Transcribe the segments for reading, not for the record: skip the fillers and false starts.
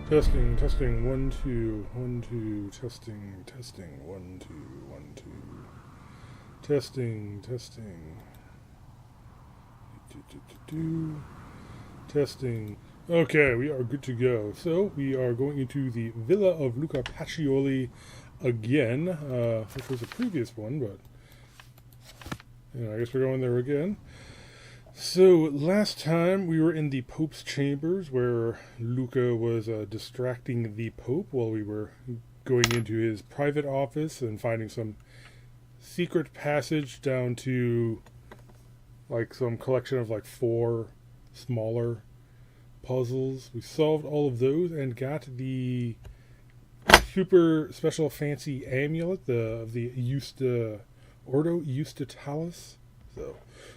Testing, testing, 1, 2, 1, 2, testing, testing, 1, 2, 1, 2. Testing, testing. Testing. Okay, we are good to go. So, we are going into the Villa of Luca Pacioli again. This was a previous one, but I guess we're going there again. So, last time we were in the Pope's chambers where Luca was distracting the Pope while we were going into his private office and finding some secret passage down to like some collection of like 4 smaller puzzles. We solved all of those and got the super special fancy amulet of the Ordo Justitalis.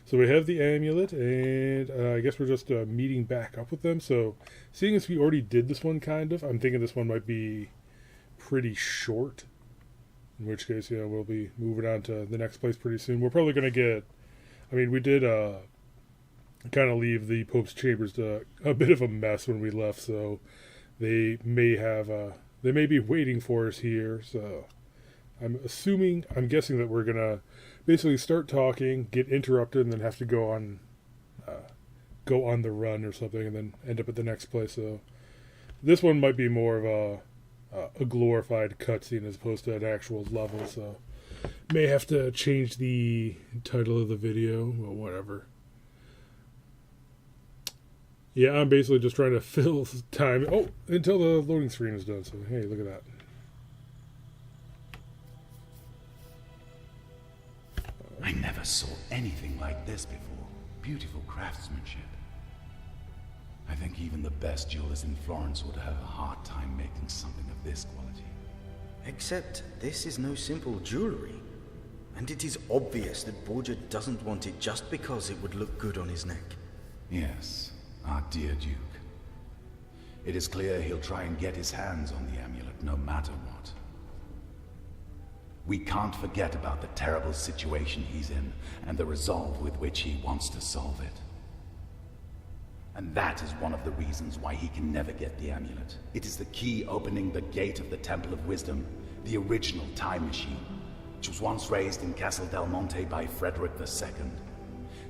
So we have the amulet, and I guess we're just meeting back up with them. So, seeing as we already did this one, kind of, I'm thinking this one might be pretty short. In which case, we'll be moving on to the next place pretty soon. We're probably going to get... I mean, we did kind of leave the Pope's chambers a bit of a mess when we left, so they may be waiting for us here. So, I'm guessing that we're going to basically start talking, get interrupted, and then have to go on the run or something, and then end up at the next place. So this one might be more of a glorified cutscene as opposed to an actual level. So may have to change the title of the video. Well, whatever. Yeah, I'm basically just trying to fill time. Oh, until the loading screen is done. So hey, look at that. I never saw anything like this before. Beautiful craftsmanship. I think even the best jewelers in Florence would have a hard time making something of this quality. Except this is no simple jewelry. And it is obvious that Borgia doesn't want it just because it would look good on his neck. Yes, our dear Duke. It is clear he'll try and get his hands on the amulet no matter what. We can't forget about the terrible situation he's in and the resolve with which he wants to solve it. And that is one of the reasons why he can never get the amulet. It is the key opening the gate of the Temple of Wisdom, the original time machine, which was once raised in Castle Del Monte by Frederick II.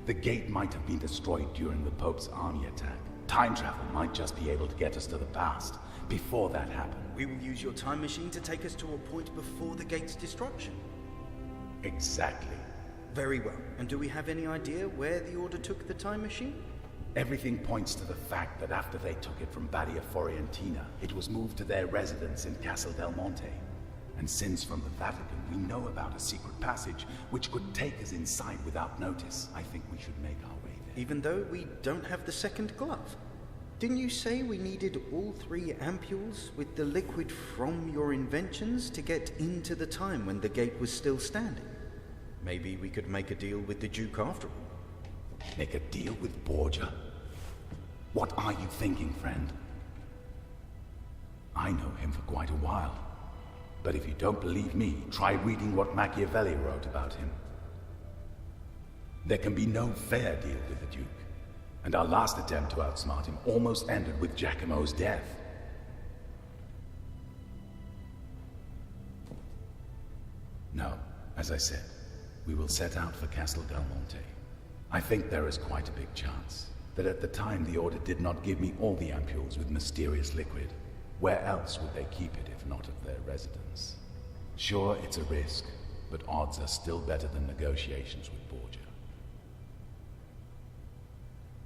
The gate might have been destroyed during the Pope's army attack. Time travel might just be able to get us to the past, before that happened. We will use your time machine to take us to a point before the gate's destruction. Exactly. Very well. And do we have any idea where the Order took the time machine? Everything points to the fact that after they took it from Badia Forientina, it was moved to their residence in Castle Del Monte. And since from the Vatican we know about a secret passage which could take us inside without notice, I think we should make our way there. Even though we don't have the second glove? Didn't you say we needed all 3 ampules with the liquid from your inventions to get into the time when the gate was still standing? Maybe we could make a deal with the Duke after all. Make a deal with Borgia? What are you thinking, friend? I know him for quite a while. But if you don't believe me, try reading what Machiavelli wrote about him. There can be no fair deal with the Duke. And our last attempt to outsmart him almost ended with Giacomo's death. No, as I said, we will set out for Castle Del Monte. I think there is quite a big chance that at the time the Order did not give me all the ampules with mysterious liquid. Where else would they keep it if not at their residence? Sure, it's a risk, but odds are still better than negotiations with Borgia.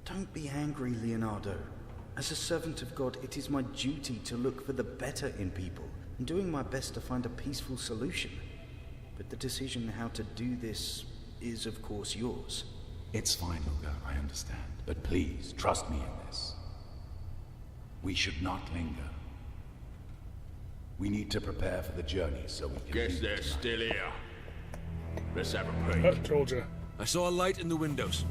Don't be angry, Leonardo. As a servant of God, it is my duty to look for the better in people, and doing my best to find a peaceful solution. But the decision how to do this is, of course, yours. It's fine, Luca, I understand. But please, trust me in this. We should not linger. We need to prepare for the journey so we can... Guess they're still here. Let's have a peek. I told you. I saw a light in the windows.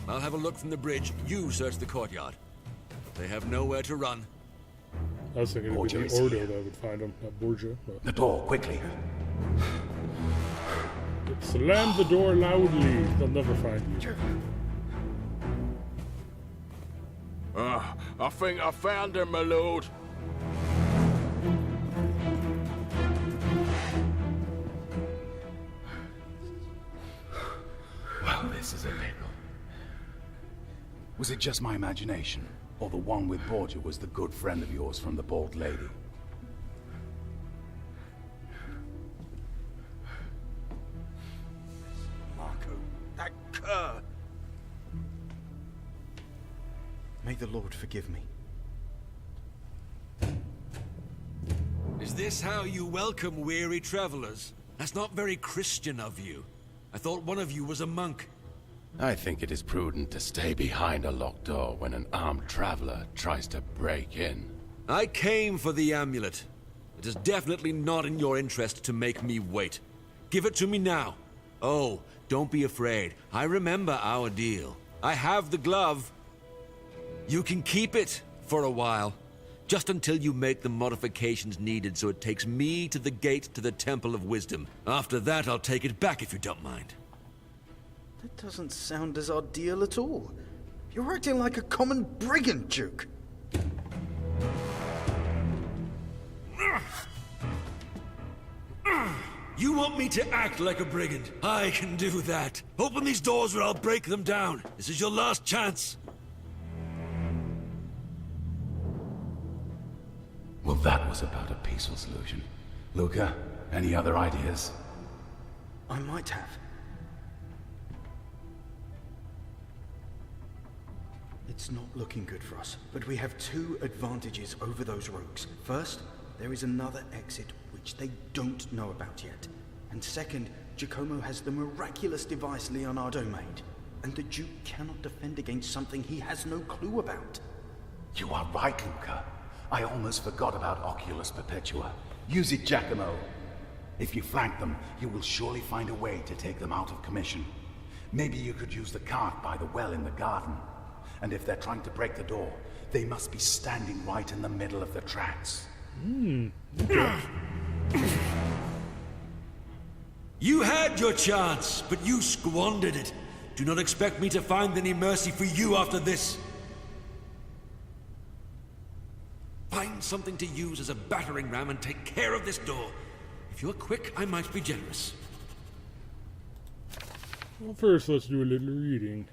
I'll have a look from the bridge. You search the courtyard. They have nowhere to run. I was thinking it would be the Ordo that would find them, not Borgia. But... The door, quickly. Slam the door loudly. They'll never find you. I think I found her, my lord. Was it just my imagination? Or the one with Borgia was the good friend of yours from the Bald Lady? Marco, that cur! May the Lord forgive me. Is this how you welcome weary travelers? That's not very Christian of you. I thought one of you was a monk. I think it is prudent to stay behind a locked door when an armed traveler tries to break in. I came for the amulet. It is definitely not in your interest to make me wait. Give it to me now. Oh, don't be afraid. I remember our deal. I have the glove. You can keep it for a while. Just until you make the modifications needed so it takes me to the gate to the Temple of Wisdom. After that, I'll take it back if you don't mind. That doesn't sound as our deal at all. You're acting like a common brigand, Duke. You want me to act like a brigand? I can do that. Open these doors or I'll break them down. This is your last chance. Well, that was about a peaceful solution. Luca, any other ideas? I might have. It's not looking good for us, but we have two advantages over those rogues. First, there is another exit which they don't know about yet. And second, Giacomo has the miraculous device Leonardo made. And the Duke cannot defend against something he has no clue about. You are right, Luca. I almost forgot about Oculus Perpetua. Use it, Giacomo. If you flank them, you will surely find a way to take them out of commission. Maybe you could use the cart by the well in the garden. And if they're trying to break the door, they must be standing right in the middle of the tracks. Okay. You had your chance, but you squandered it. Do not expect me to find any mercy for you after this. Find something to use as a battering ram and take care of this door. If you're quick, I might be generous. Well, first, let's do a little reading.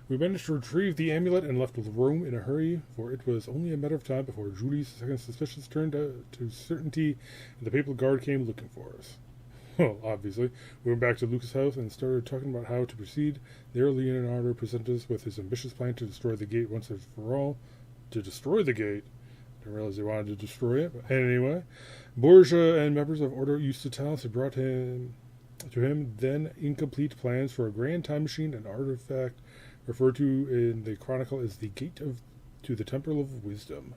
We managed to retrieve the amulet and left Rome in a hurry, for it was only a matter of time before Julie's second suspicions turned to certainty, and the papal guard came looking for us. Well, obviously, we went back to Luca's house and started talking about how to proceed. There, Leonardo presented us with his ambitious plan to destroy the gate once and for all. To destroy the gate? I didn't realize they wanted to destroy it, but anyway. Borgia and members of Ordo Justitalis had brought to him then incomplete plans for a grand time machine, an artifact referred to in the Chronicle as the Gate to the Temple of Wisdom.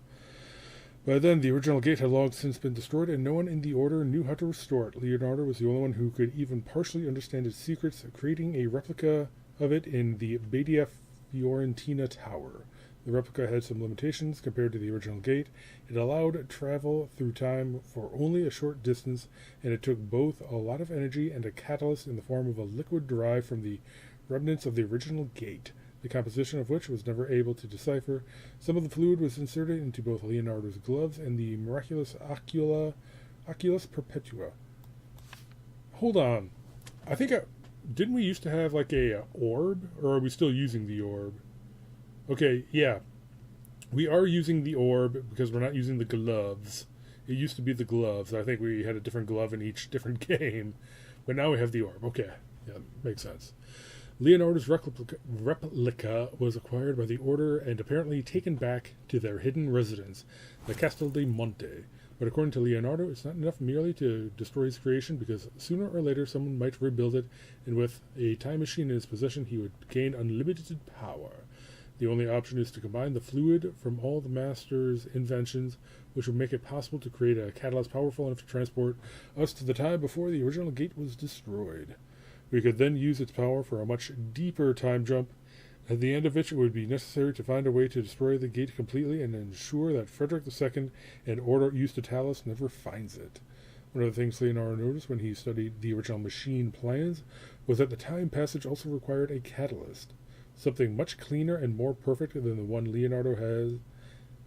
By then, the original gate had long since been destroyed, and no one in the Order knew how to restore it. Leonardo was the only one who could even partially understand its secrets, creating a replica of it in the Badia Fiorentina Tower. The replica had some limitations compared to the original gate. It allowed travel through time for only a short distance, and it took both a lot of energy and a catalyst in the form of a liquid derived from the remnants of the original gate, the composition of which was never able to decipher. Some of the fluid was inserted into both Leonardo's gloves and the miraculous Oculus Perpetua. Hold on. I think didn't we used to have like a orb, or are we still using the orb? Okay, yeah. We are using the orb because we're not using the gloves. It used to be the gloves. I think we had a different glove in each different game, but now we have the orb. Okay, yeah, makes sense. Leonardo's replica was acquired by the Order and apparently taken back to their hidden residence, the Castel de Monte. But according to Leonardo, it's not enough merely to destroy his creation, because sooner or later someone might rebuild it, and with a time machine in his possession, he would gain unlimited power. The only option is to combine the fluid from all the Master's inventions, which would make it possible to create a catalyst powerful enough to transport us to the time before the original gate was destroyed. We could then use its power for a much deeper time jump, at the end of which it would be necessary to find a way to destroy the gate completely and ensure that Frederick II and Ordo Justitalis never finds it. One of the things Leonardo noticed when he studied the original machine plans was that the time passage also required a catalyst, something much cleaner and more perfect than the one Leonardo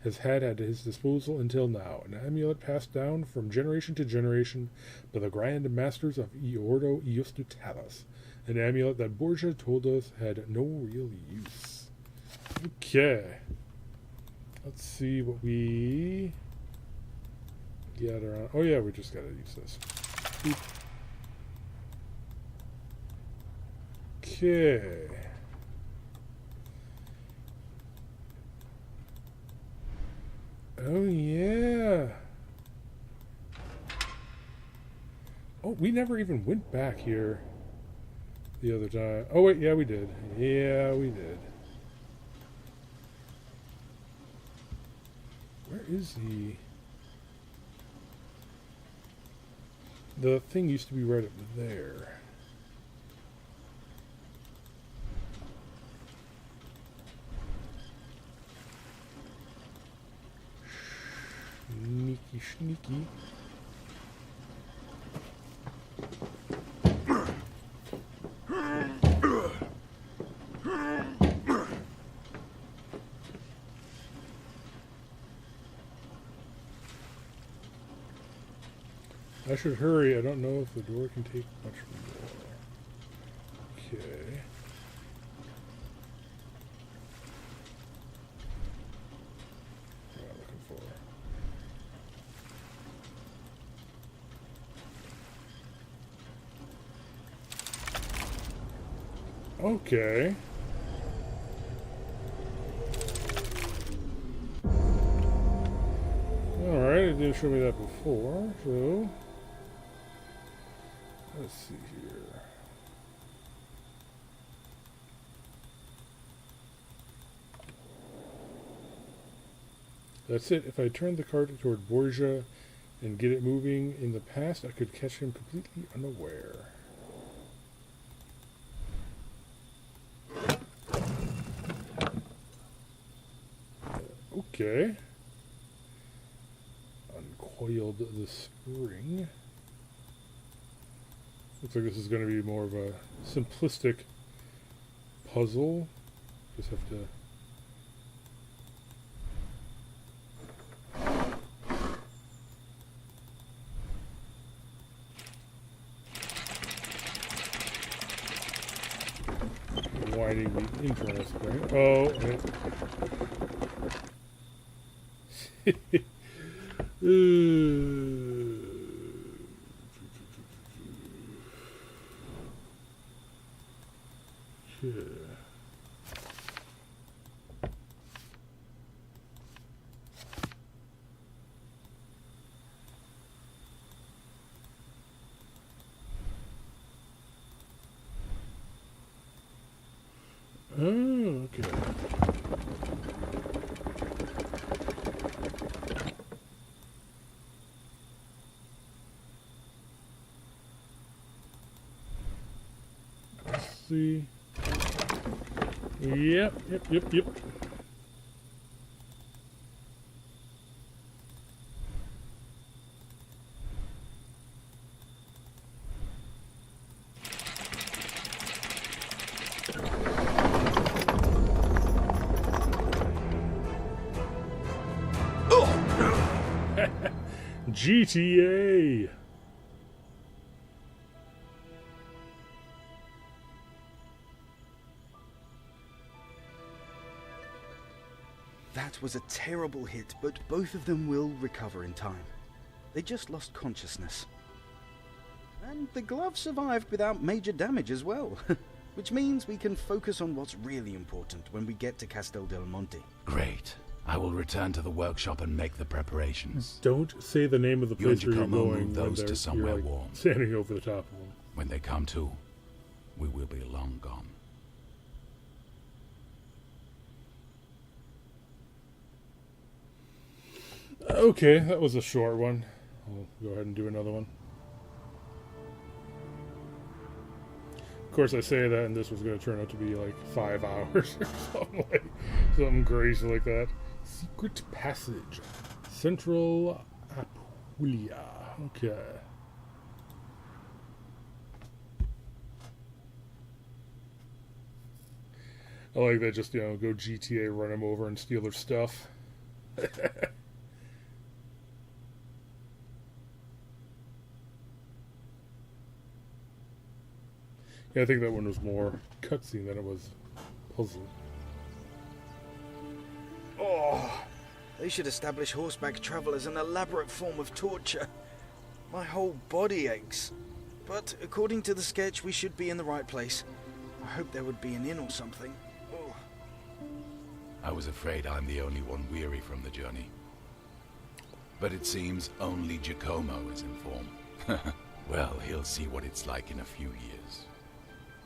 has had at his disposal until now, an amulet passed down from generation to generation by the Grand Masters of Ordo Justitalis, an amulet that Borgia told us had no real use. Okay. Let's see what we gather on. Oh yeah, we just gotta use this. Boop. Okay. Oh yeah. Oh, we never even went back here the other time. Oh wait, yeah we did. Yeah, we did. Where is he? The thing used to be right up there. Sneaky, sneaky. I should hurry. I don't know if the door can take much more. Okay. What am I looking for? Okay. Alright, it did show me that before, so let's see here. That's it. If I turned the cart toward Borgia and get it moving in the past, I could catch him completely unaware. Okay. Uncoiled the spring. Looks like this is going to be more of a simplistic puzzle. Just have to... winding the internal spring. Oh, oh, okay. Let's see. Yep. GTA. That was a terrible hit, but both of them will recover in time. They just lost consciousness. And the glove survived without major damage as well. Which means we can focus on what's really important when we get to Castel del Monte. Great. I will return to the workshop and make the preparations. Don't say the name of the place where you're Giacomo going moved those when to somewhere you're like warm. standing over the top of them. When they come to, we will be long gone. Okay, that was a short one. I'll go ahead and do another one. Of course, I say that, and this was going to turn out to be like 5 hours or something crazy like that. Secret passage, Central Apulia. Okay. I like that. Just go GTA, run them over, and steal their stuff. Yeah, I think that one was more cutscene than it was puzzle. They should establish horseback travel as an elaborate form of torture. My whole body aches. But according to the sketch, we should be in the right place. I hope there would be an inn or something. Oh. I was afraid I'm the only one weary from the journey. But it seems only Giacomo is in form. Well, he'll see what it's like in a few years.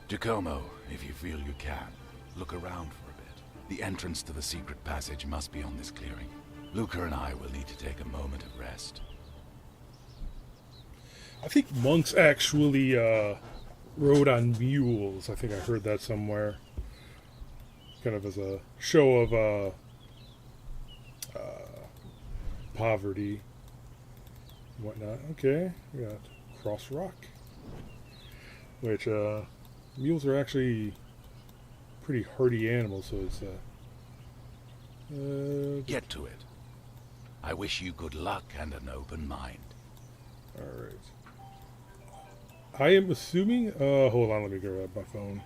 Giacomo, if you feel you can, look around for a bit. The entrance to the secret passage must be on this clearing. Luca and I will need to take a moment of rest. I think monks actually rode on mules. I think I heard that somewhere. Kind of as a show of poverty and whatnot. Okay, we got Cross Rock, which mules are actually pretty hardy animals, so it's get to it. I wish you good luck and an open mind. all right. I am assuming. Hold on, let me grab my phone.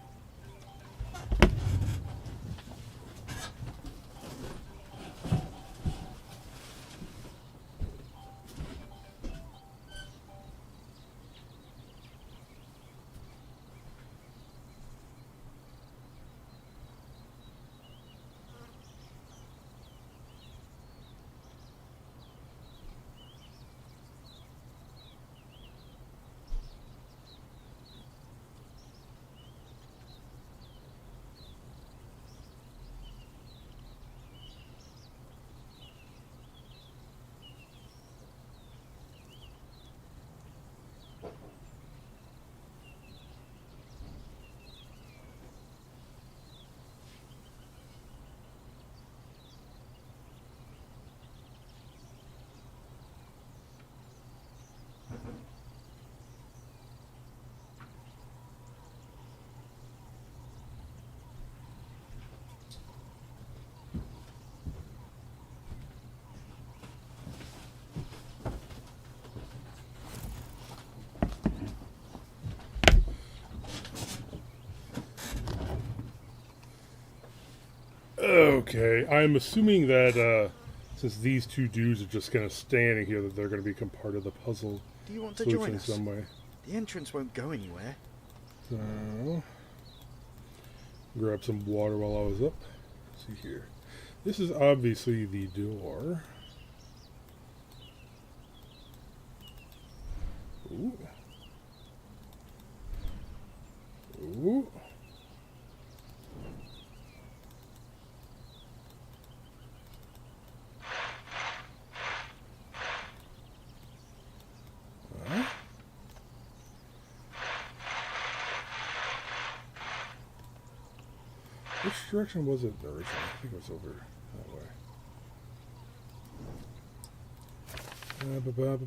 Okay, I'm assuming that since these two dudes are just kind of standing here, that they're going to become part of the puzzle. Do you want to solution join in us? some way. The entrance won't go anywhere. So, grab some water while I was up. Let's see here. This is obviously the door. Ooh. Ooh. Which direction was it originally? I think it was over that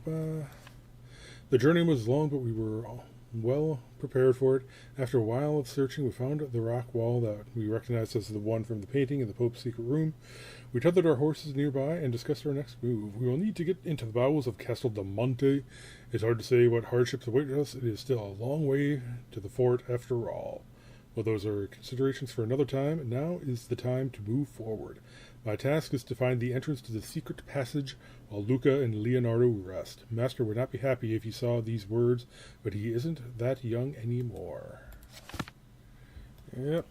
way. The journey was long, but we were well prepared for it. After a while of searching, we found the rock wall that we recognized as the one from the painting in the Pope's secret room. We tethered our horses nearby and discussed our next move. We will need to get into the bowels of Castel del Monte. It's hard to say what hardships await us. It is still a long way to the fort after all. Well, those are considerations for another time. Now is the time to move forward. My task is to find the entrance to the secret passage while Luca and Leonardo rest. Master would not be happy if he saw these words, but he isn't that young anymore. Yep.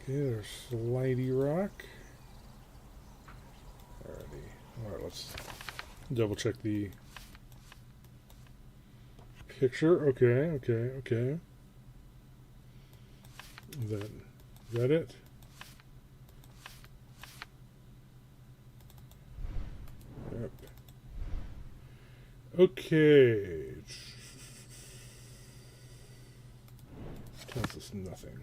Okay, there's Slidey Rock. Alrighty. Alright, let's double check the picture. Okay. Is that it? Yep. Okay. Tells us nothing.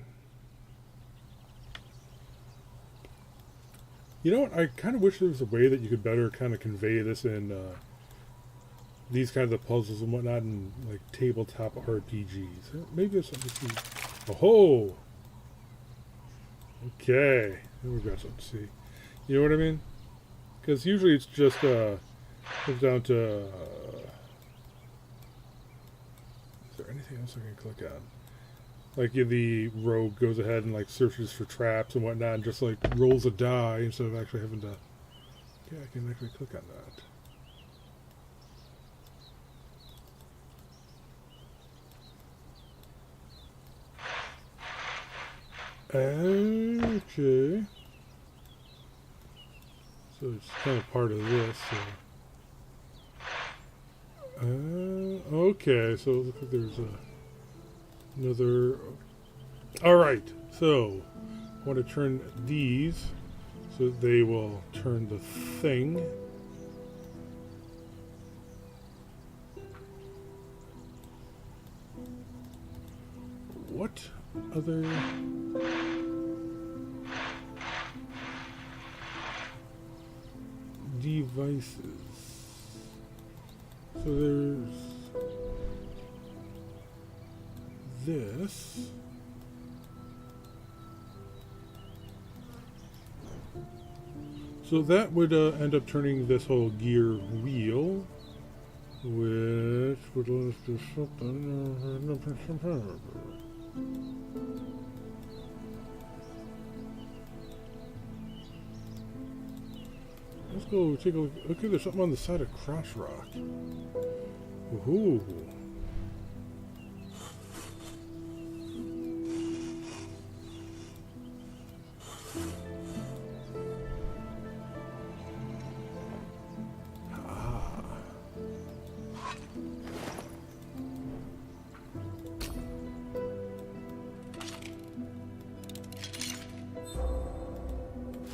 You know what? I kind of wish there was a way that you could better kind of convey this in these kinds of puzzles and whatnot in like tabletop RPGs. Maybe there's something to see. Oh! Okay. Then we've got something to see. You know what I mean? Because usually it's just comes down to is there anything else I can click on? like the rogue goes ahead and like searches for traps and whatnot, and just like rolls a die instead of actually having to. Yeah, I can actually click on that. Okay. So it's kind of part of this. Okay, so it looks like there's another. All right, so I want to turn these so that they will turn the thing. What other? Devices. So there's this. So that would end up turning this whole gear wheel, which would let us do something. Let's go take a look. Okay, there's something on the side of Cross Rock. Ooh. Ah.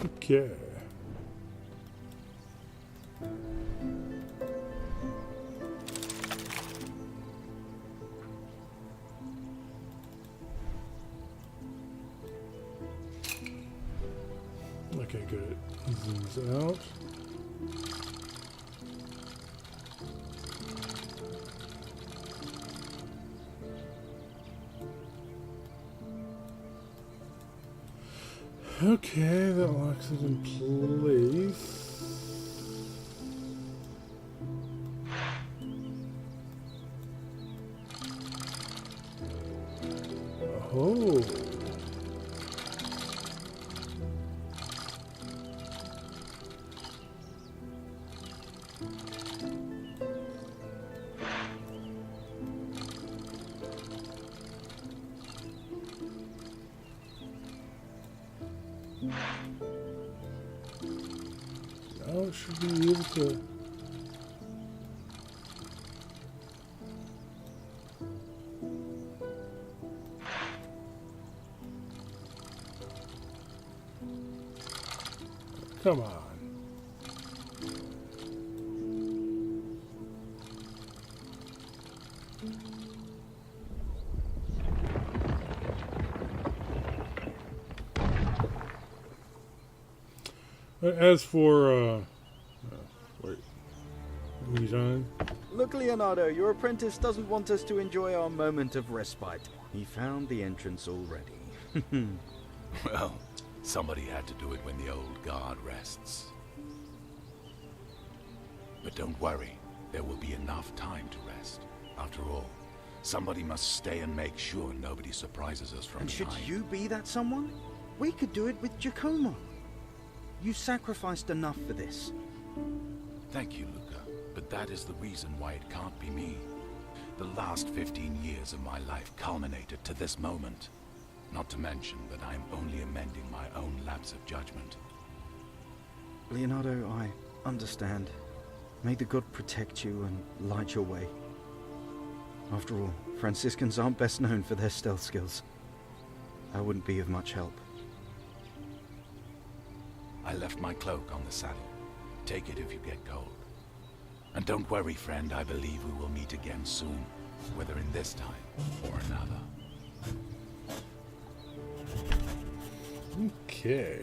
Okay. Okay, good. Zooms out. Okay, that locks it in place. Oh. Now it should be able to. Come on. As for, wait, he's on. Look, Leonardo, your apprentice doesn't want us to enjoy our moment of respite. He found the entrance already. Well, somebody had to do it when the old guard rests. But don't worry, there will be enough time to rest. After all, somebody must stay and make sure nobody surprises us from And should behind. you be that someone? We could do it with Giacomo. You sacrificed enough for this. Thank you, Luca, but that is the reason why it can't be me. The last 15 years of my life culminated to this moment. Not to mention that I am only amending my own lapse of judgment. Leonardo, I understand. May the god protect you and light your way. After all, Franciscans aren't best known for their stealth skills. I wouldn't be of much help. I left my cloak on the saddle. Take it if you get cold. And don't worry, friend, I believe we will meet again soon, whether in this time or another. Okay.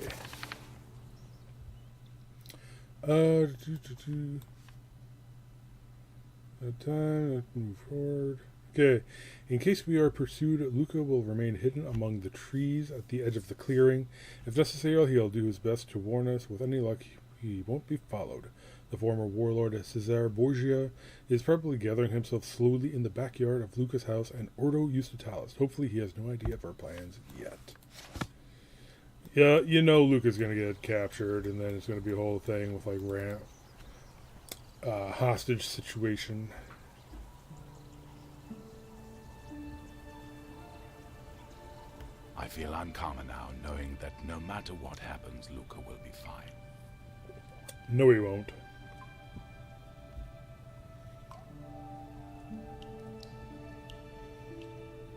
Time, let's move forward. Okay. In case we are pursued, Luca will remain hidden among the trees at the edge of the clearing. If necessary, he'll do his best to warn us. With any luck, he won't be followed. The former warlord Cesare Borgia is probably gathering himself slowly in the backyard of Luca's house and Ordo Justitalis. Hopefully he has no idea of our plans yet. Yeah, you know Luca's going to get captured, and then it's going to be a whole thing with, like, hostage situation. I feel I'm calmer now, knowing that no matter what happens, Luca will be fine. No, he won't.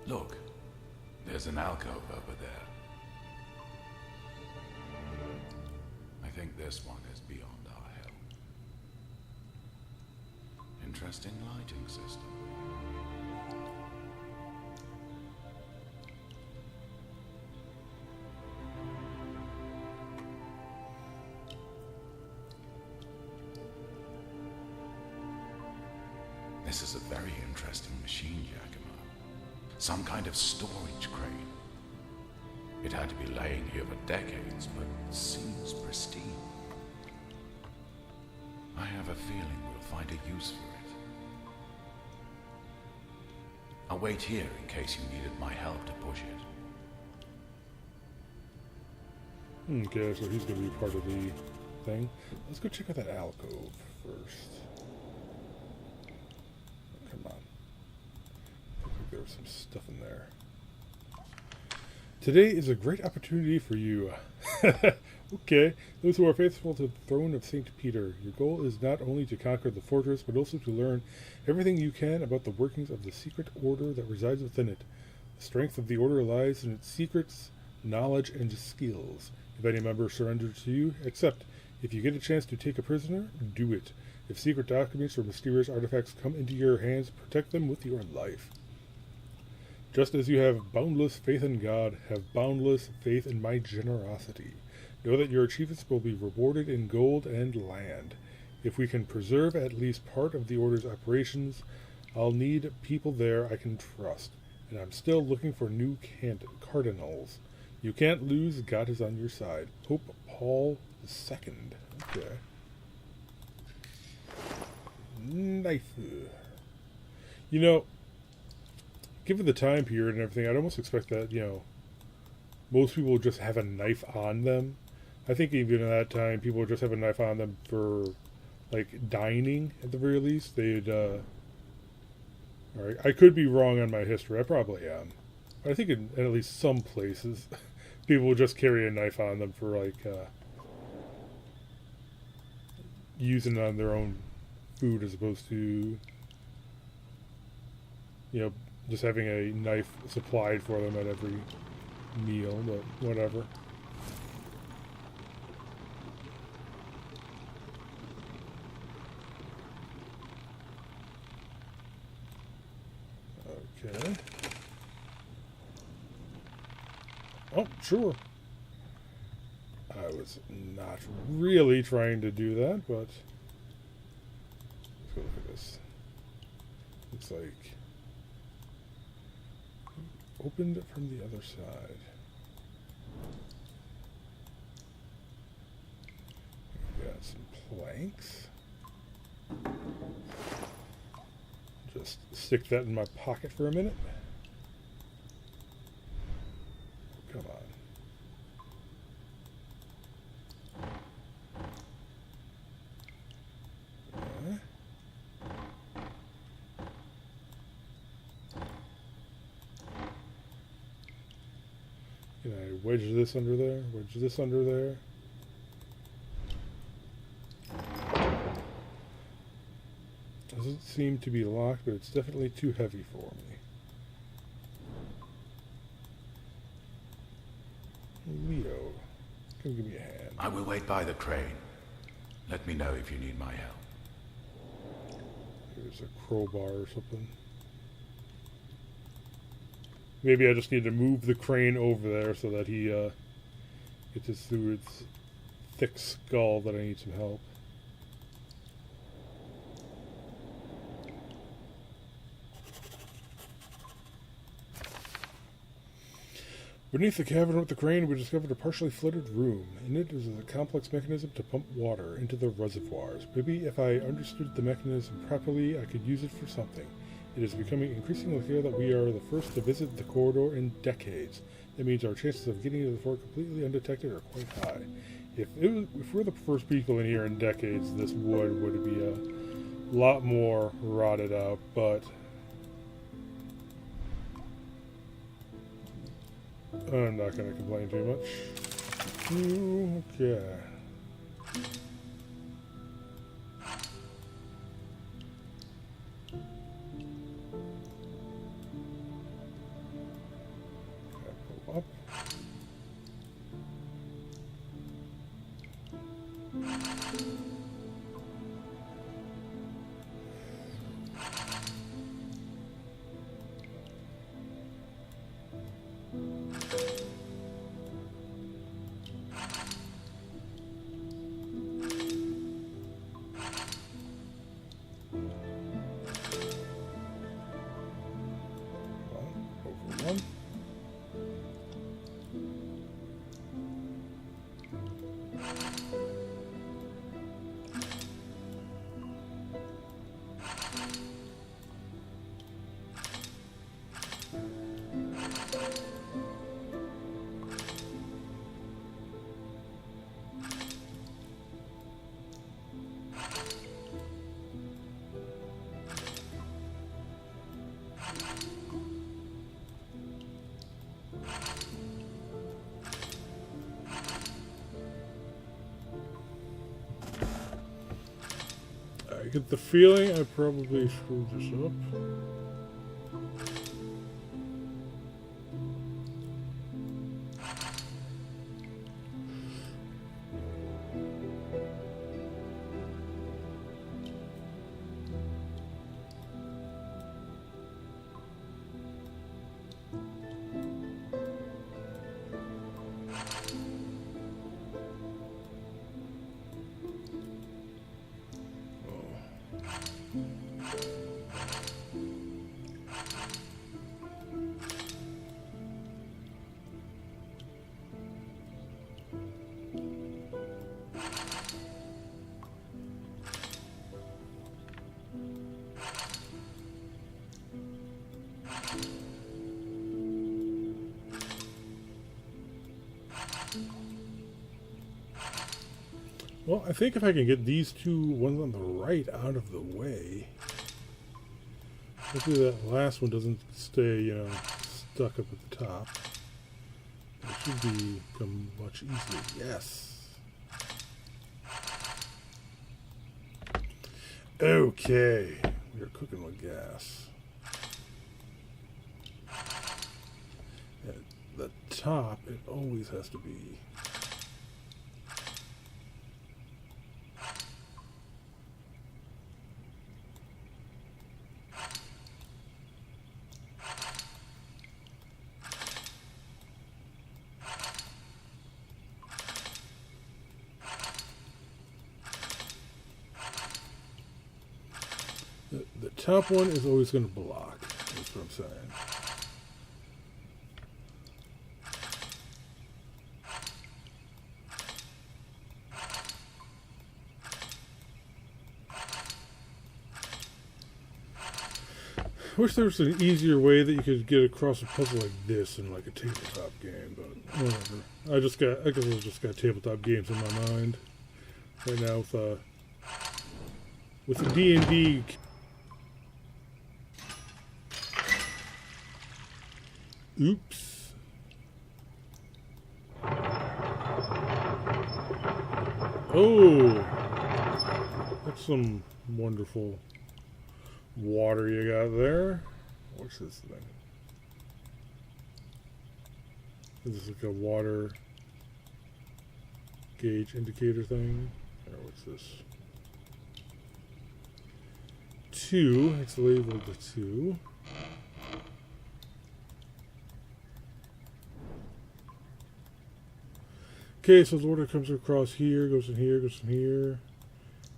Look, there's an alcove over there. I think this one is beyond our help. Interesting lighting system. This is a very interesting machine, Giacomo. Some kind of storage crane. It had to be laying here for decades, but it seems pristine. I have a feeling we'll find a use for it. I'll wait here in case you needed my help to push it. Okay, so he's going to be part of the thing. Let's go check out that alcove first. Come on. I think there was some stuff in there. Today is a great opportunity for you. Okay, those who are faithful to the throne of St. Peter. Your goal is not only to conquer the fortress, but also to learn everything you can about the workings of the secret order that resides within it. The strength of the order lies in its secrets, knowledge, and skills. If any member surrenders to you, accept. If you get a chance to take a prisoner, do it. If secret documents or mysterious artifacts come into your hands, protect them with your life. Just as you have boundless faith in God, have boundless faith in my generosity. Know that your achievements will be rewarded in gold and land. If we can preserve at least part of the Order's operations, I'll need people there I can trust. And I'm still looking for new cardinals. You can't lose, God is on your side. Pope Paul II. Okay. Knife. You know, given the time period and everything, I'd almost expect that, you know, most people would just have a knife on them. I think even at that time, people would just have a knife on them for, like, dining, at the very least. They'd, alright, I could be wrong on my history. I probably am. But I think in at least some places, people would just carry a knife on them for, like, using it on their own food as opposed to, you know, just having a knife supplied for them at every meal, but whatever. Okay. Oh, sure. I was not really trying to do that, but let's go look at this. Looks like opened from the other side. We've got some planks. Just stick that in my pocket for a minute. Come on. Can I wedge this under there? Wedge this under there? Doesn't seem to be locked, but it's definitely too heavy for me. Leo, come give me a hand. I will wait by the crane. Let me know if you need my help. There's a crowbar or something. Maybe I just need to move the crane over there so that he gets it through its thick skull that I need some help. Beneath the cavern with the crane, we discovered a partially flooded room. In it is a complex mechanism to pump water into the reservoirs. Maybe if I understood the mechanism properly, I could use it for something. It is becoming increasingly clear that we are the first to visit the corridor in decades. That means our chances of getting to the fort completely undetected are quite high. If we're the first people in here in decades, this would be a lot more rotted out, but I'm not going to complain too much. Okay. Pull up. One. I get the feeling I probably screwed this up. Well, I think if I can get these two ones on the right out of the way, hopefully that last one doesn't stay, stuck up at the top. It should become much easier. Yes. Okay. We are cooking with gas. At the top, it always has to be. The top one is always going to block. That's what I'm saying. I wish there was an easier way that you could get across a puzzle like this in like a tabletop game, but whatever. I guess I just got tabletop games in my mind right now with the D&D. Oops. Oh, that's some wonderful water you got there. What's this thing? Is this like a water gauge indicator thing? Or what's this? 2. It's labeled to 2. Okay, so the water comes across here, goes in here, goes in here,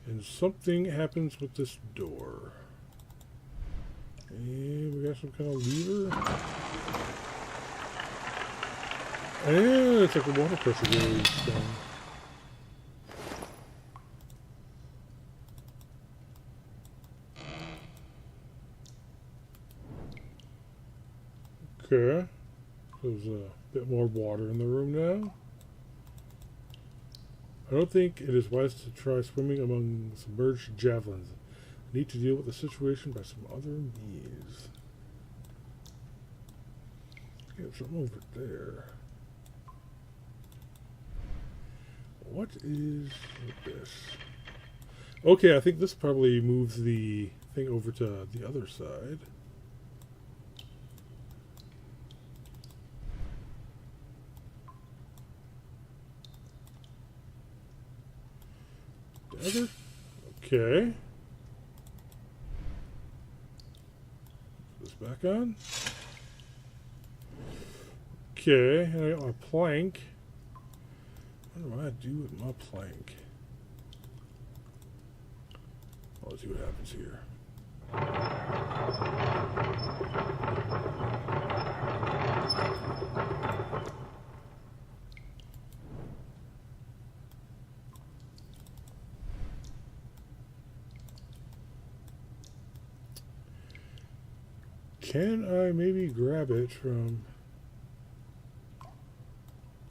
and something happens with this door. And we got some kind of lever. And it's like a water pressure gauge thing. Okay. There's a bit more water in the room now. I don't think it is wise to try swimming among submerged javelins. I need to deal with the situation by some other means. Get something over there. What is this? Okay, I think this probably moves the thing over to the other side. Dagger? Okay. Put this back on. Okay, and I got my plank. What do I do with my plank? Well, let's see what happens here. Can I maybe grab it from...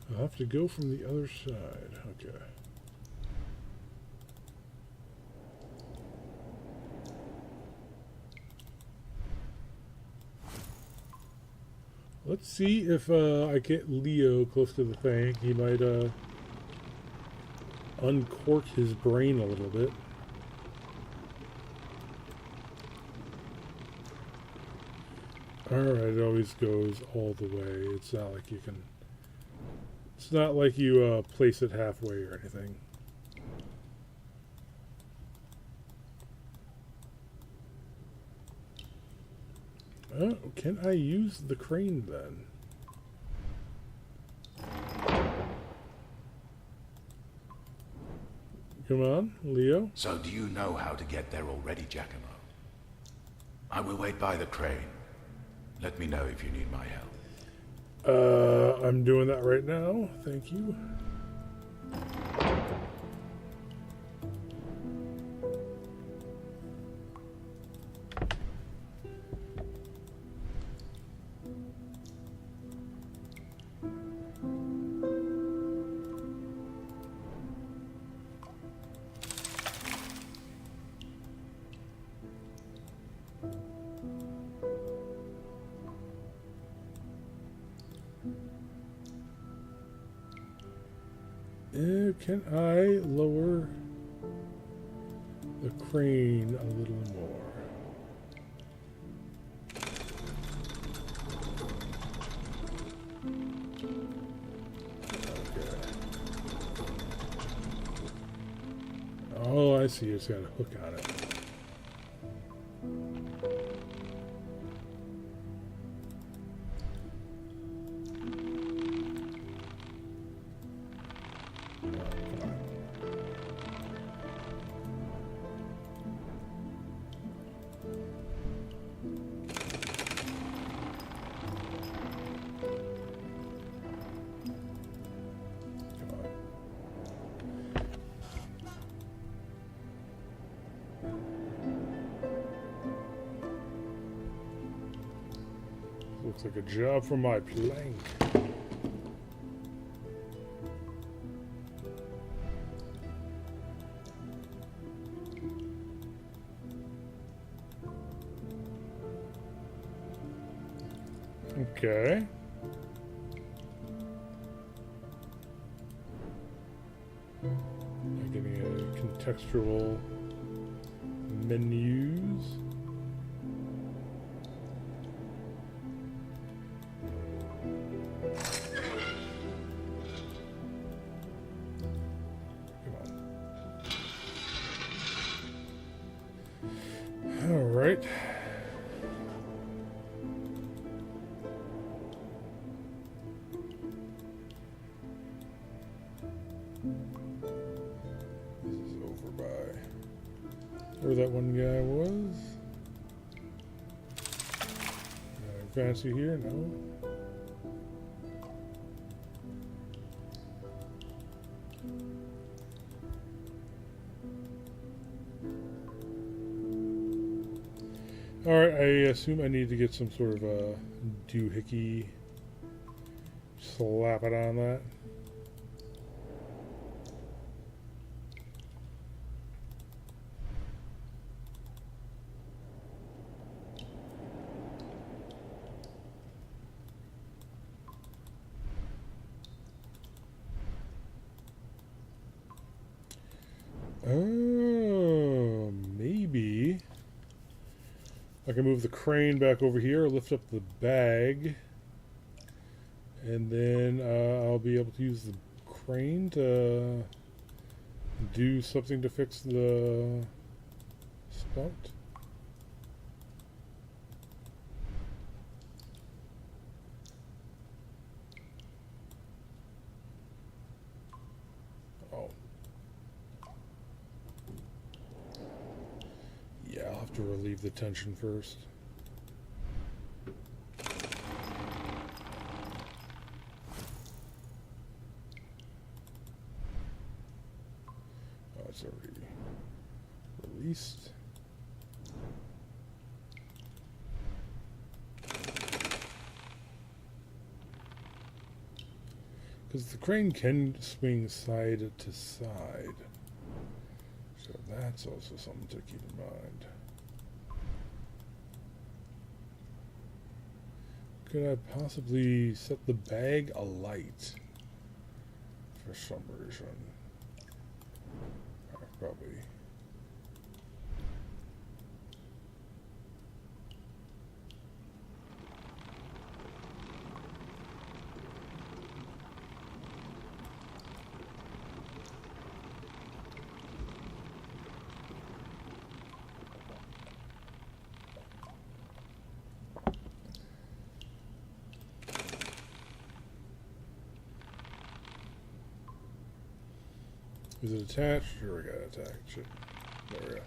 I'll have to go from the other side. Okay. Let's see if I get Leo close to the thing. He might uncork his brain a little bit. Alright, it always goes all the way. It's not like you can... It's not like you place it halfway or anything. Can I use the crane then? Come on, Leo. So do you know how to get there already, Giacomo? I will wait by the crane. Let me know if you need my help. I'm doing that right now. Thank you. Can I lower the crane a little more? Okay. Oh, I see. It's got a hook on it. Looks like a job for my plank. Okay. I'm getting a contextual menus. All right. This is over by where that one guy was. Fancy here? No. Alright, I assume I need to get some sort of a doohickey. Slap it on that. Oh, maybe I can move the crane back over here, lift up the bag, and then I'll be able to use the crane to do something to fix the spout. Oh. Yeah, I'll have to relieve the tension first. Oh, it's already released. Because the crane can swing side to side. So that's also something to keep in mind. Could I possibly set the bag alight for some reason? Probably. Is it attached? Sure, we got it attached. Shit. There we go.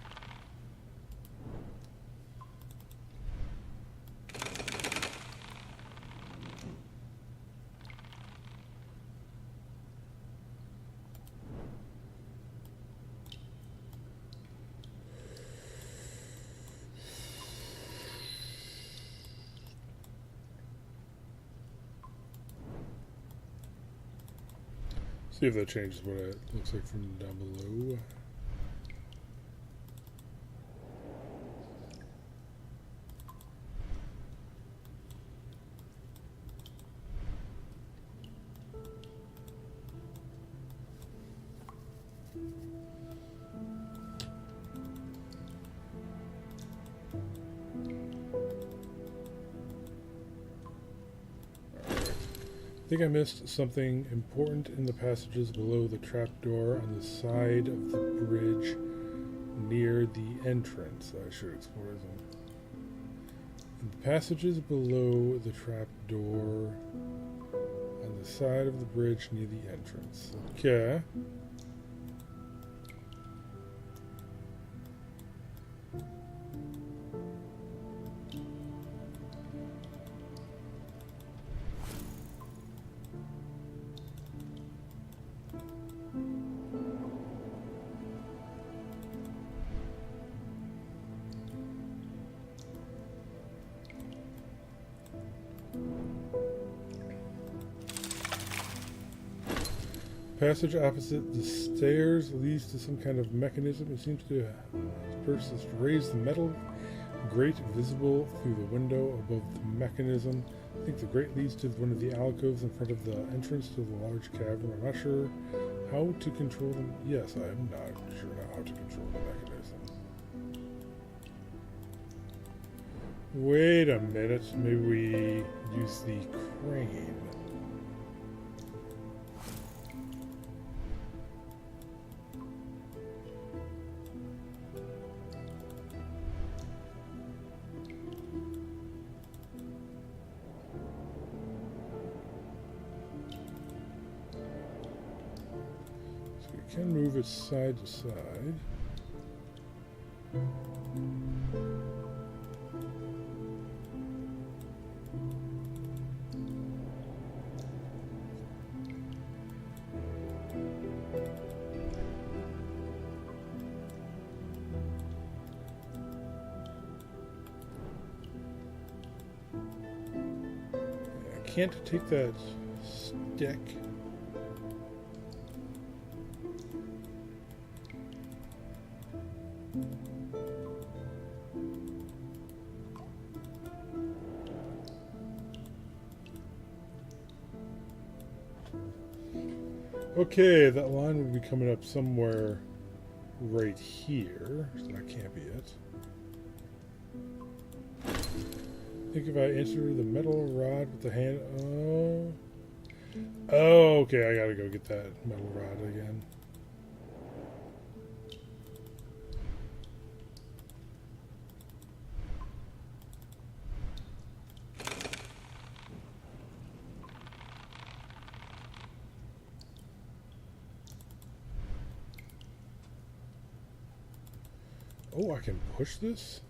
See if that changes what it looks like from down below. I think I missed something important in the passages below the trapdoor on the side of the bridge near the entrance. I should explore them. In the passages below the trapdoor on the side of the bridge near the entrance. Okay. Passage opposite the stairs leads to some kind of mechanism. It seems to raise the metal grate visible through the window above the mechanism. I think the grate leads to one of the alcoves in front of the entrance to the large cavern. I'm not sure how to control them. Yes, I am not sure how to control the mechanism. Wait a minute. Maybe we use the crane. Can move it side to side. can't take that stick. Okay, that line would be coming up somewhere right here, so that can't be it. I think if I enter the metal rod with the hand... Oh, okay, I gotta go get that metal rod again. Oh, I can push this?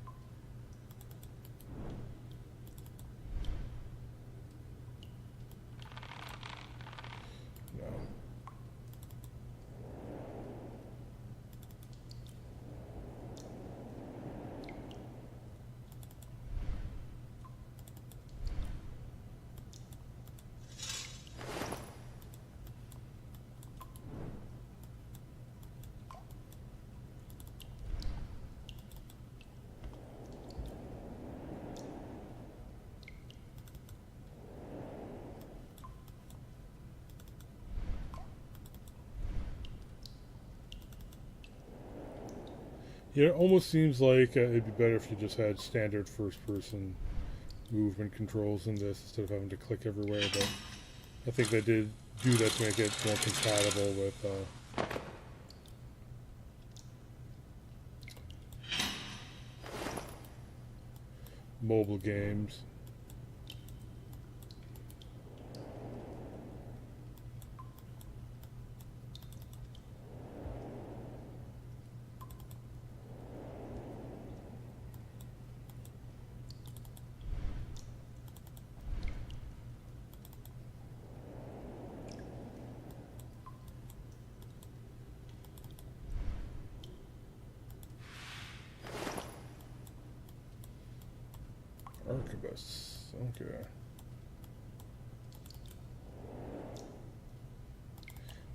No. Yeah, it almost seems like it'd be better if you just had standard first-person movement controls in this instead of having to click everywhere, but I think they did do that to make it more compatible with mobile games. Arquebus, okay.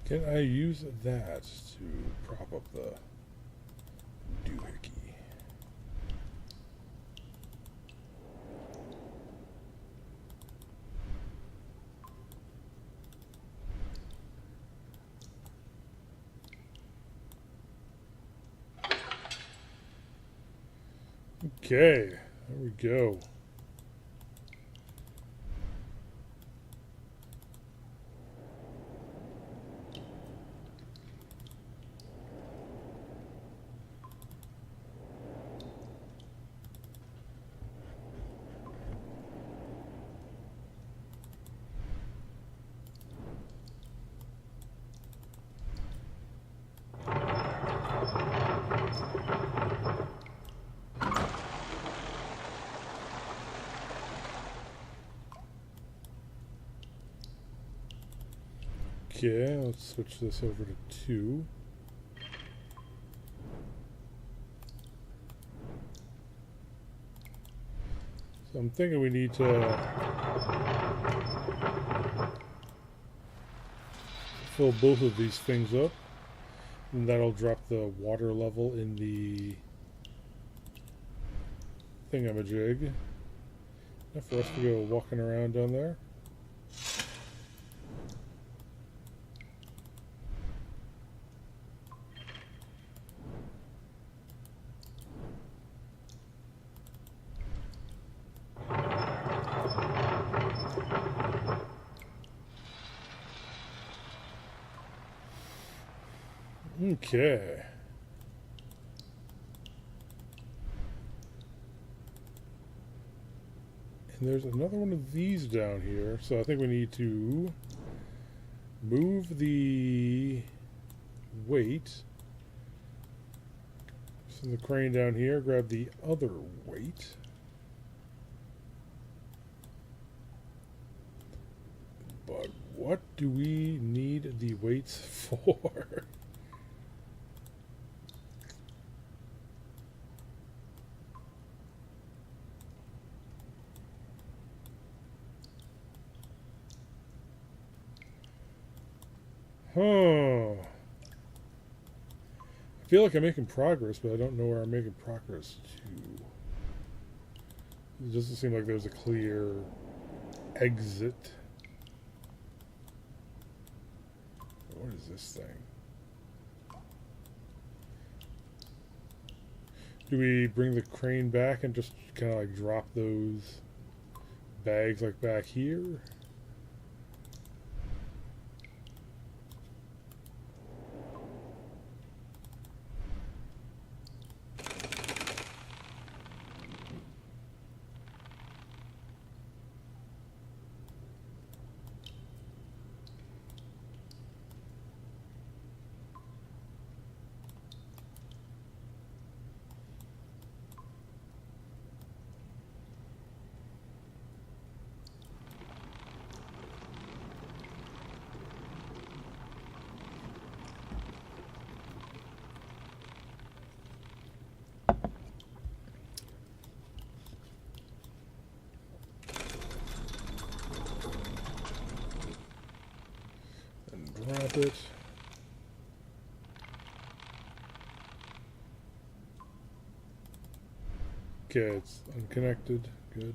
Can I use that to prop up the doohickey? Okay, there we go. Okay, let's switch this over to 2. So I'm thinking we need to fill both of these things up, and that'll drop the water level in the thingamajig. Enough for us to go walking around down there. Okay. And there's another one of these down here, so I think we need to move the weight. Send the crane down here, grab the other weight. But what do we need the weights for? Huh. I feel like I'm making progress, but I don't know where I'm making progress to. It doesn't seem like there's a clear exit. What is this thing? Do we bring the crane back and just kind of like drop those bags like back here? Drop it. Okay, it's unconnected. Good.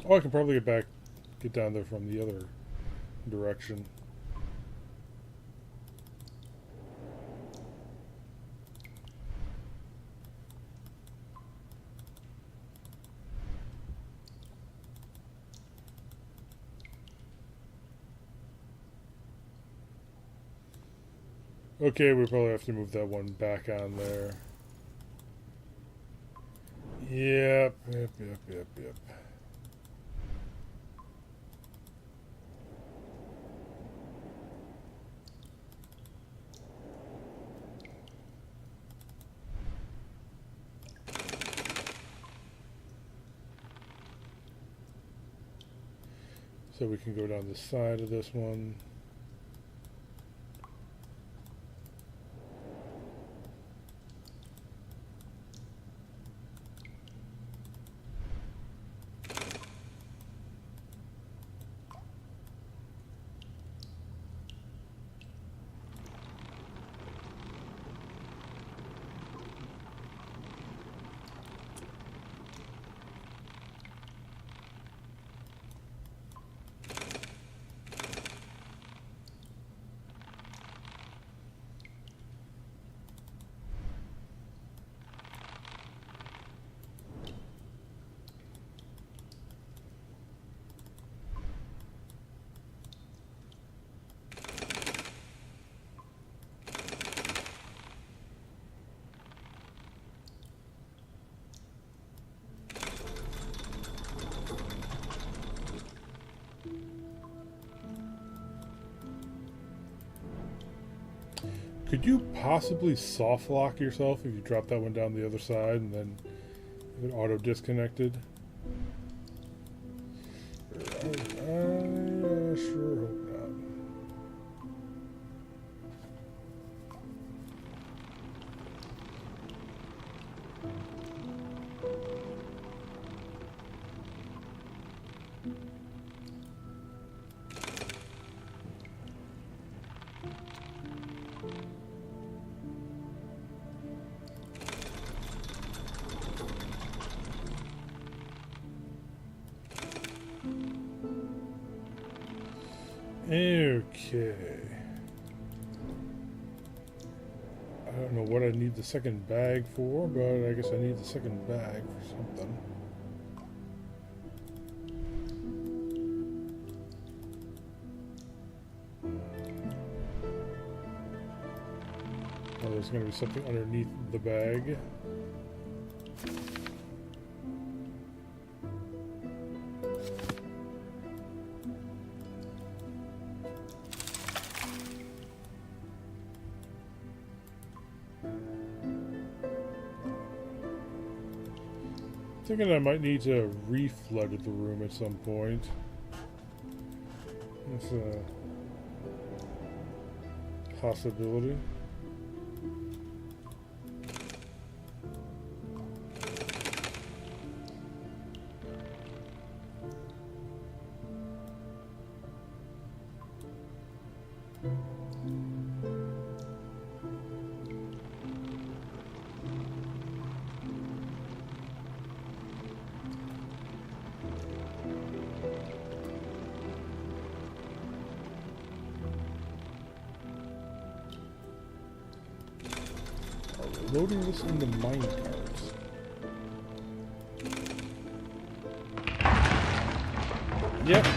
Oh, I can probably get down there from the other direction. Okay, we probably have to move that one back on there. Yep. So we can go down the side of this one. Could you possibly soft lock yourself if you drop that one down the other side and then it auto disconnected? I sure hope not. Okay. I don't know what I need the second bag for, but I guess I need the second bag for something. Oh, there's going to be something underneath the bag. Thinking I might need to reflood the room at some point. That's a possibility. Loading this in the mine carts. Yep.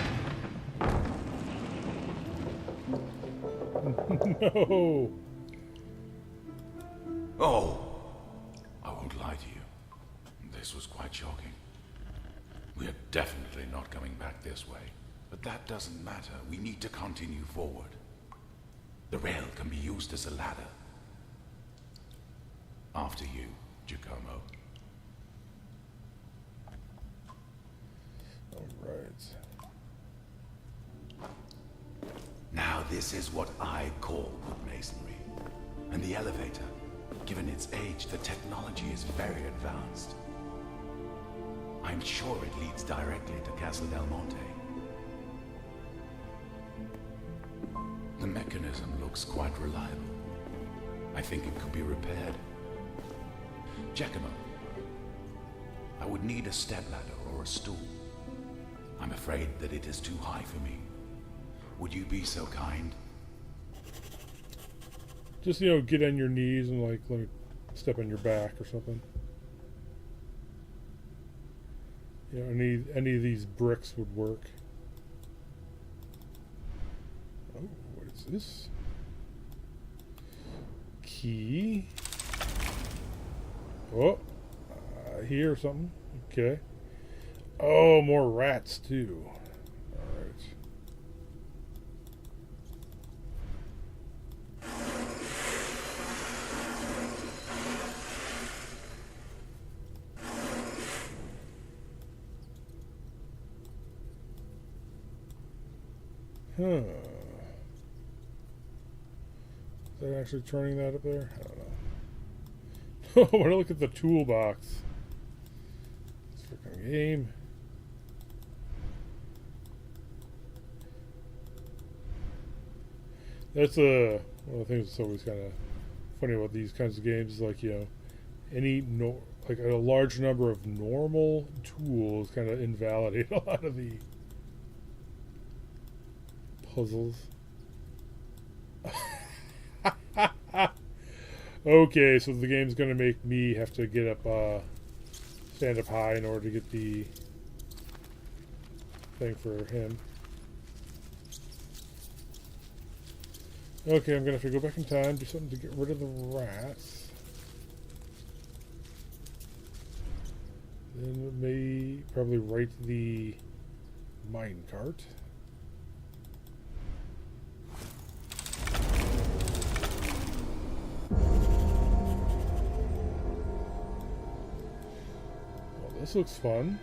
No. Oh! I won't lie to you. This was quite shocking. We are definitely not coming back this way. But that doesn't matter. We need to continue forward. The rail can be used as a ladder. After you, Giacomo. All right. Now this is what I call good masonry. And the elevator, given its age, the technology is very advanced. I'm sure it leads directly to Castle Del Monte. The mechanism looks quite reliable. I think it could be repaired. Giacomo, I would need a stepladder or a stool. I'm afraid that it is too high for me. Would you be so kind? Just, get on your knees and, like, let me step on your back or something. Any of these bricks would work. Oh, what is this? Key. Oh, I hear something. Okay. Oh, more rats, too. Alright. Huh. Is that actually turning that up there? I don't know. I want to look at the toolbox. This freaking game. That's one of the things that's always kind of funny about these kinds of games is like, like a large number of normal tools kind of invalidate a lot of the puzzles. Okay, so the game's gonna make me have to get up, stand up high in order to get the thing for him. Okay, I'm gonna have to go back in time, do something to get rid of the rats. Then probably right the mine cart. This looks fun.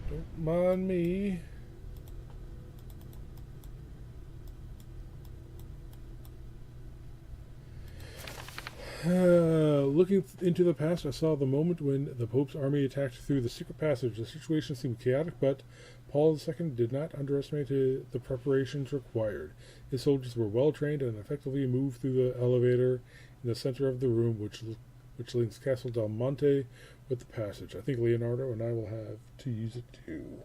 Don't mind me. Looking into the past, I saw the moment when the Pope's army attacked through the secret passage. The situation seemed chaotic, but Paul II did not underestimate the preparations required. His soldiers were well trained and effectively moved through the elevator in the center of the room, which links Castle Del Monte with the passage. I think Leonardo and I will have to use it too.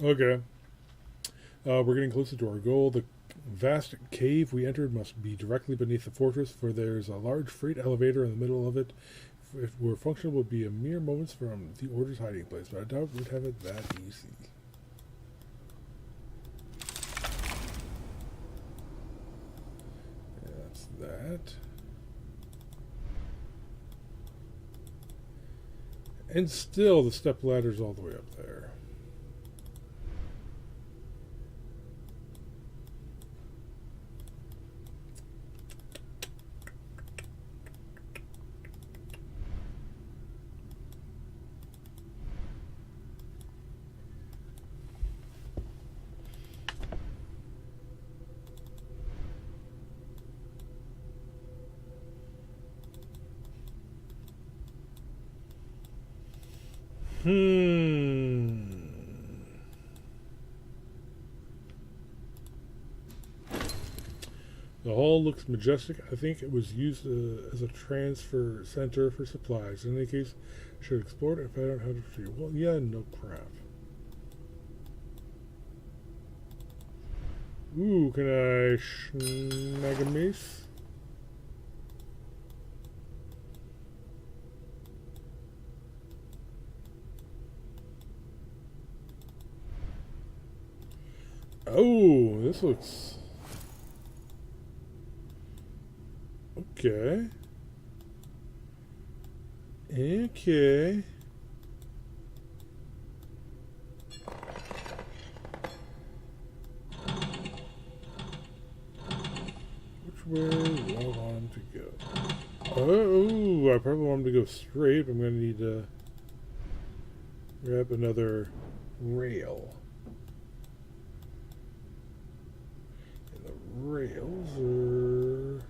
Okay. We're getting closer to our goal. The vast cave we entered must be directly beneath the fortress, for there's a large freight elevator in the middle of it. If it were functional, it would be a mere moments from the Order's hiding place, but I doubt we'd have it that easy. That's that. And still, the step ladder's all the way up there. The hall looks majestic. I think it was used as a transfer center for supplies. In any case, I should explore it if I don't have to free. Well, yeah, no crap. Ooh, can I snag a mace? Oh, this looks... Okay. Okay. Which way do I want him to go? Oh, I probably want him to go straight. I'm going to need to grab another rail. And the rails are...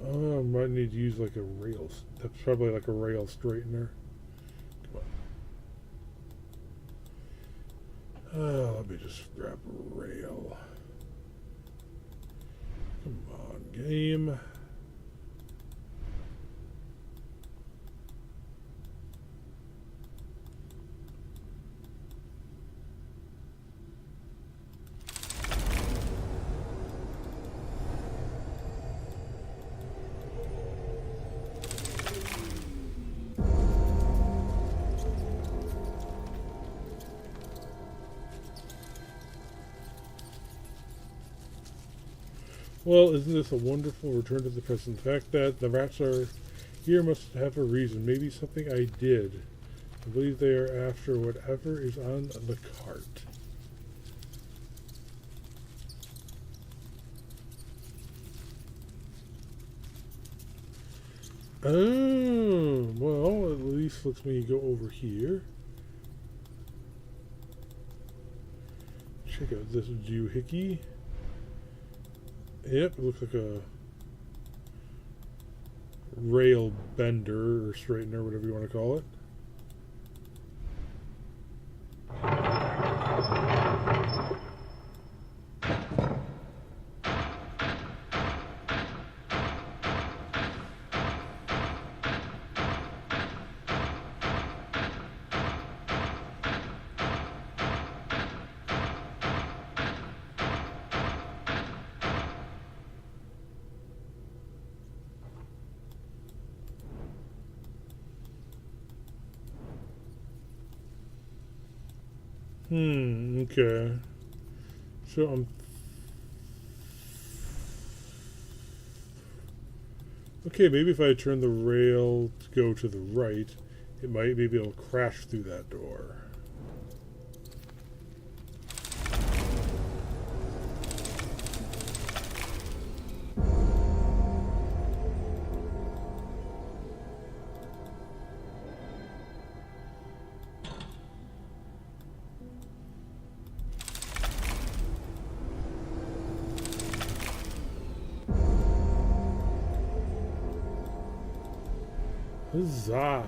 Oh, I might need to use like a rail. That's probably like a rail straightener. Come on. Let me just grab a rail. Come on, game. Well, isn't this a wonderful return to the present? The fact that the rats are here must have a reason. Maybe something I did. I believe they are after whatever is on the cart. Oh, well, at least lets me go over here. Check out this doohickey. Yep, it looks like a rail bender or straightener, whatever you want to call it. Okay. So I'm... Okay, maybe if I turn the rail to go to the right, it might maybe it'll crash through that door. Huzzah!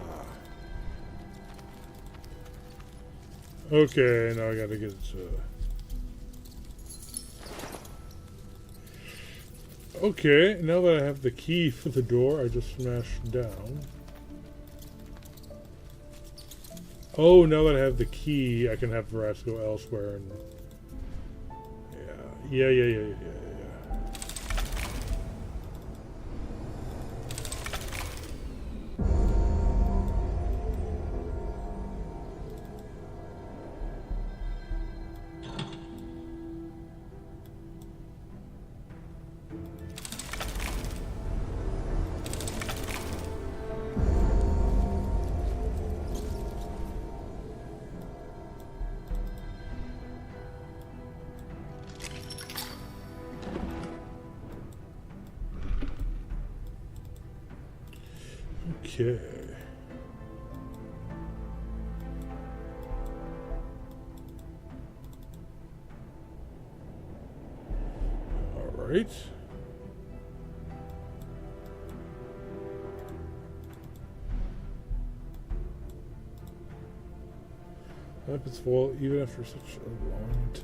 Okay, now I gotta get it to... Okay, now that I have the key for the door, I just smashed down. Oh, now that I have the key, I can have the rats go elsewhere and... Yeah. Okay. All right. Weapons fall even after such a long time.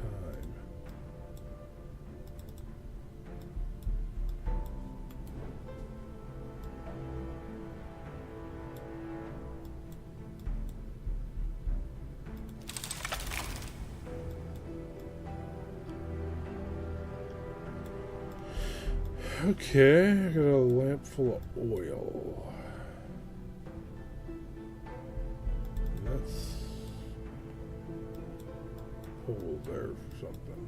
Okay, I got a lamp full of oil. Let's pull there for something.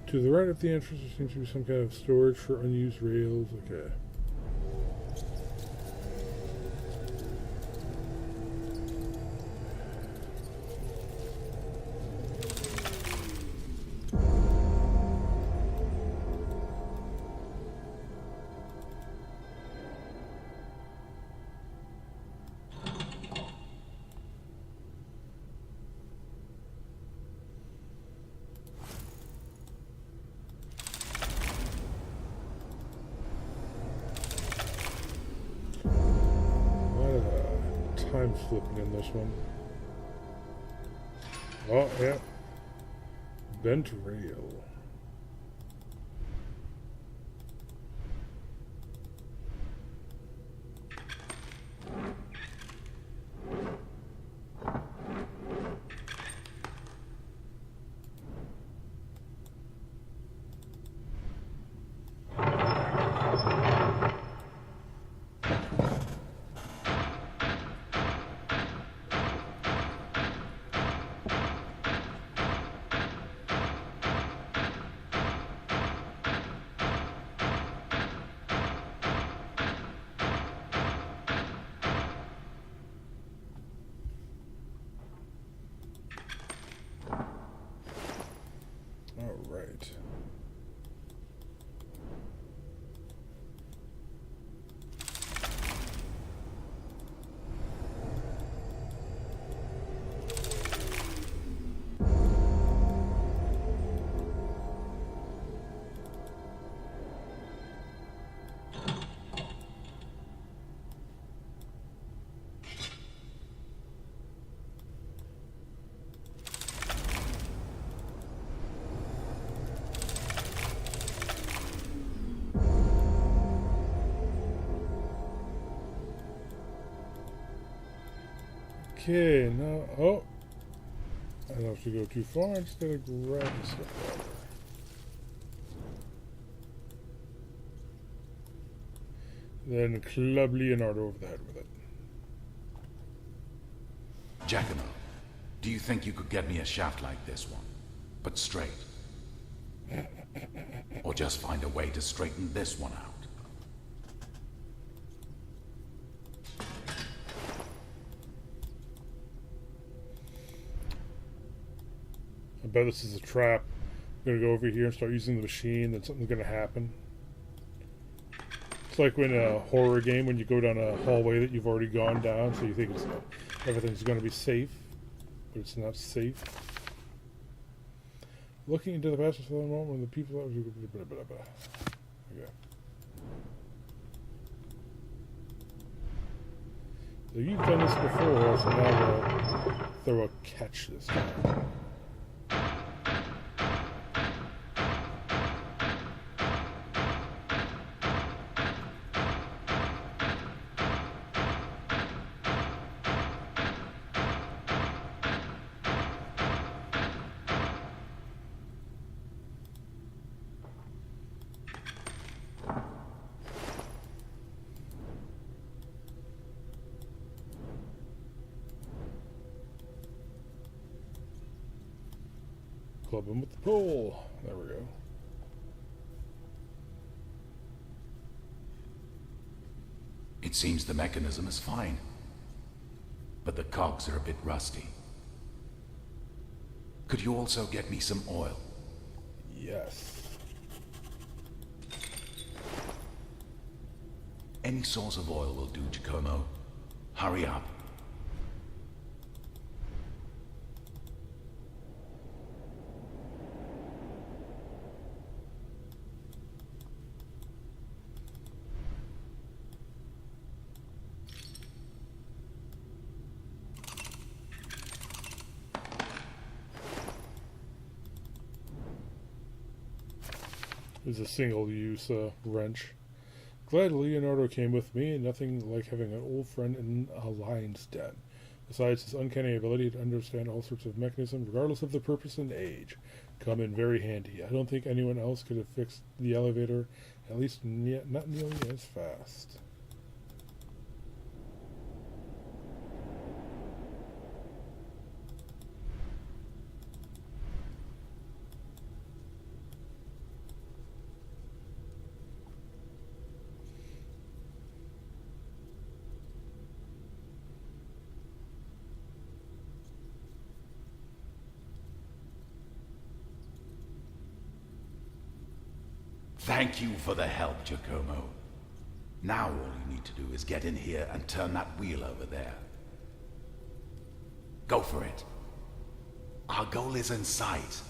To the right of the entrance, there seems to be some kind of storage for unused rails. Okay. Time flipping in this one. Oh, yeah. Bent rail. All right. Okay, now, oh, I don't have to go too far, I just gotta grab the stuff water. Then club Leonardo over the head with it. Giacomo, do you think you could get me a shaft like this one, but straight? Or just find a way to straighten this one out? I bet this is a trap. I'm gonna go over here and start using the machine, then something's gonna happen. It's like when a horror game, when you go down a hallway that you've already gone down, so you think it's, everything's gonna be safe, but it's not safe. Looking into the past for the moment when the people that blah, blah, blah. Okay. So you've done this before, so now we'll throw a catch this time. Club him with the pole. There we go. It seems the mechanism is fine. but the cogs are a bit rusty. Could you also get me some oil? Yes. Any source of oil will do, Giacomo. Hurry up. Is a single-use wrench. Glad Leonardo came with me, and nothing like having an old friend in a lion's den. Besides his uncanny ability to understand all sorts of mechanisms, regardless of the purpose and age, come in very handy. I don't think anyone else could have fixed the elevator, at least not nearly as fast. Thank you for the help, Giacomo. Now all you need to do is get in here and turn that wheel over there. Go for it. Our goal is in sight.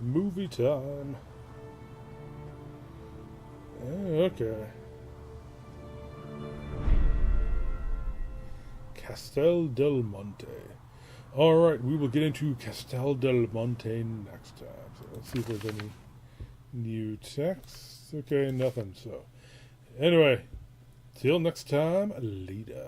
Movie time. Okay. Castel del Monte. Alright, we will get into Castel del Monte next time. So let's see if there's any new text. Okay, nothing. So, anyway, till next time, later.